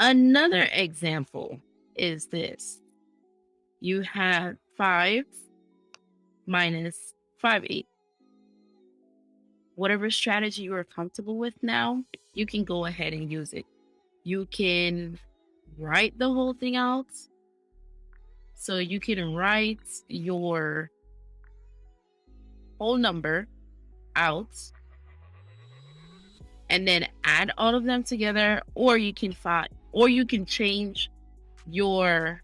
Another example is this. You have 5 minus 5/8. Whatever strategy you are comfortable with now, you can go ahead and use it. You can write the whole thing out. So you can write your whole number out and then add all of them together, or you can change your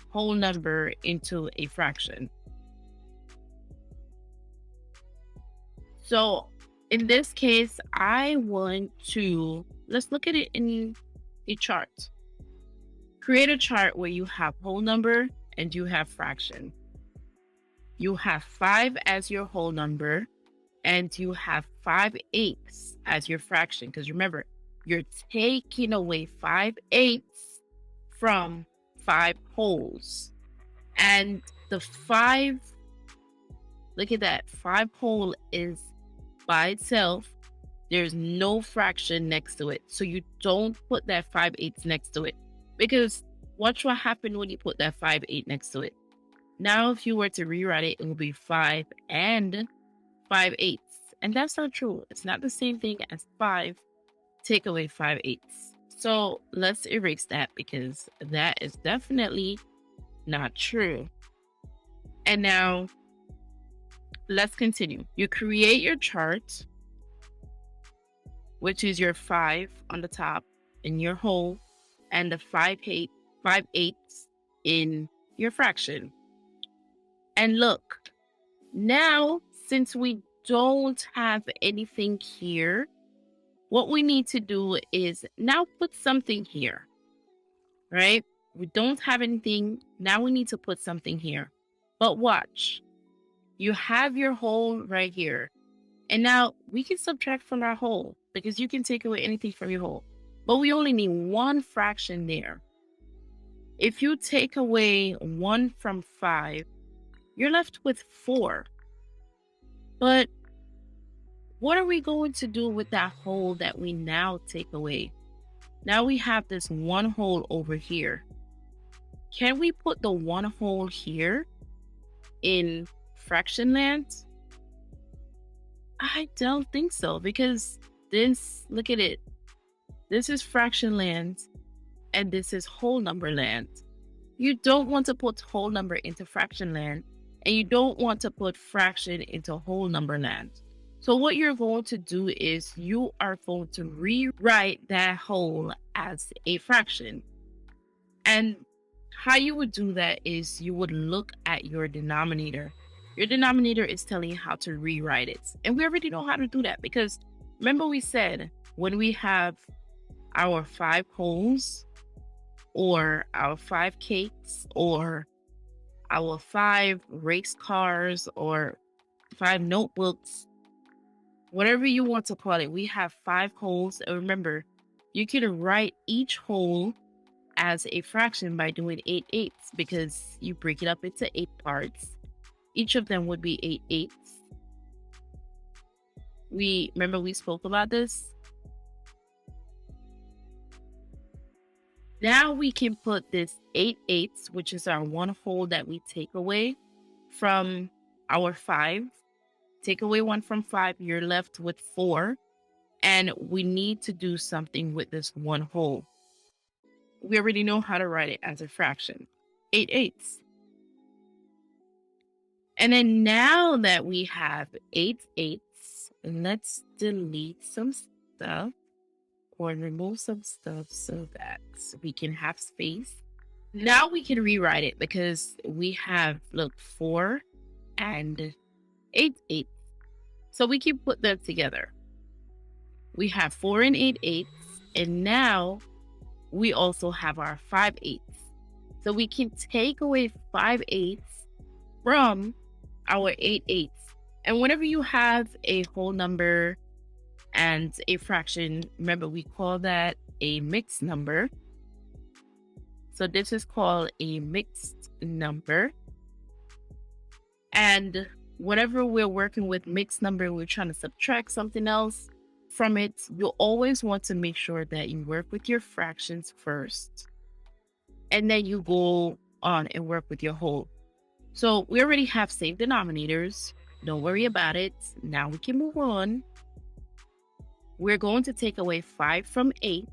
whole number into a fraction. So in this case, let's look at it in a chart. Create a chart where you have whole number and you have fraction. You have 5 as your whole number and you have 5/8 as your fraction. Because remember, you're taking away 5/8 from 5 wholes. And the 5, look at that, 5 whole is by itself. There's no fraction next to it. So you don't put that 5/8 next to it. Because watch what happened when you put that 5/8 next to it. Now, if you were to rewrite it, it will be 5 and 5/8. And that's not true. It's not the same thing as 5 take away 5/8. So let's erase that because that is definitely not true. And now let's continue. You create your chart, which is your 5 on the top in your whole and the 5/8 in your fraction. And look, now since we don't have anything here, what we need to do is now put something here, right? We don't have anything. Now we need to put something here. But watch, you have your whole right here. And now we can subtract from our whole because you can take away anything from your whole. But we only need one fraction there. If you take away 1 from 5, you're left with 4. But what are we going to do with that whole that we now take away? Now we have this one whole over here. Can we put the one whole here in fraction land? I don't think so, because this, look at it. This is fraction land and this is whole number land. You don't want to put whole number into fraction land, and you don't want to put fraction into whole number land. So what you're going to do is you are going to rewrite that whole as a fraction. And how you would do that is you would look at your denominator. Your denominator is telling you how to rewrite it. And we already know how to do that because remember we said when we have our 5 wholes or our 5 cakes or our 5 race cars or 5 notebooks, whatever you want to call it, we have 5 wholes. And remember, you can write each whole as a fraction by doing 8/8 because you break it up into 8 parts. Each of them would be 8/8. Remember we spoke about this. Now we can put this 8/8, which is our one whole that we take away from our 5. Take away 1 from 5, you're left with 4. And we need to do something with this one whole. We already know how to write it as a fraction, 8/8. And then now that we have 8/8, let's delete some stuff or remove some stuff so that we can have space. Now we can rewrite it because we have, look, 4 and 8/8. So we can put them together. We have 4 and 8/8, and now we also have our 5/8. So we can take away 5/8 from our 8/8. And whenever you have a whole number and a fraction, remember we call that a mixed number. So this is called a mixed number. And whenever we're working with mixed number, we're trying to subtract something else. from it, you always want to make sure that you work with your fractions first, and then you go on and work with your whole. So we already have saved denominators. Don't worry about it. Now we can move on. We're going to take away 5 from 8.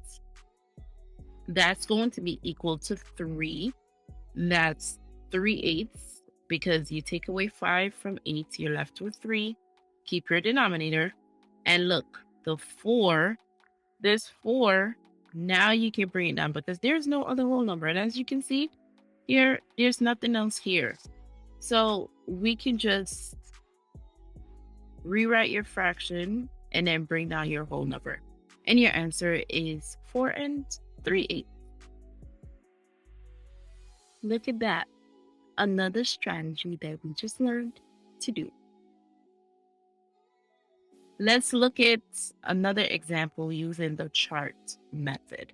That's going to be equal to 3. That's 3/8 because you take away 5 from 8, you're left with 3. Keep your denominator. And look, the 4, this 4, now you can bring it down because there's no other whole number. And as you can see here, there's nothing else here. So we can just rewrite your fraction and then bring down your whole number. And your answer is 4 and 3/8. Look at that. Another strategy that we just learned to do. Let's look at another example using the chart method.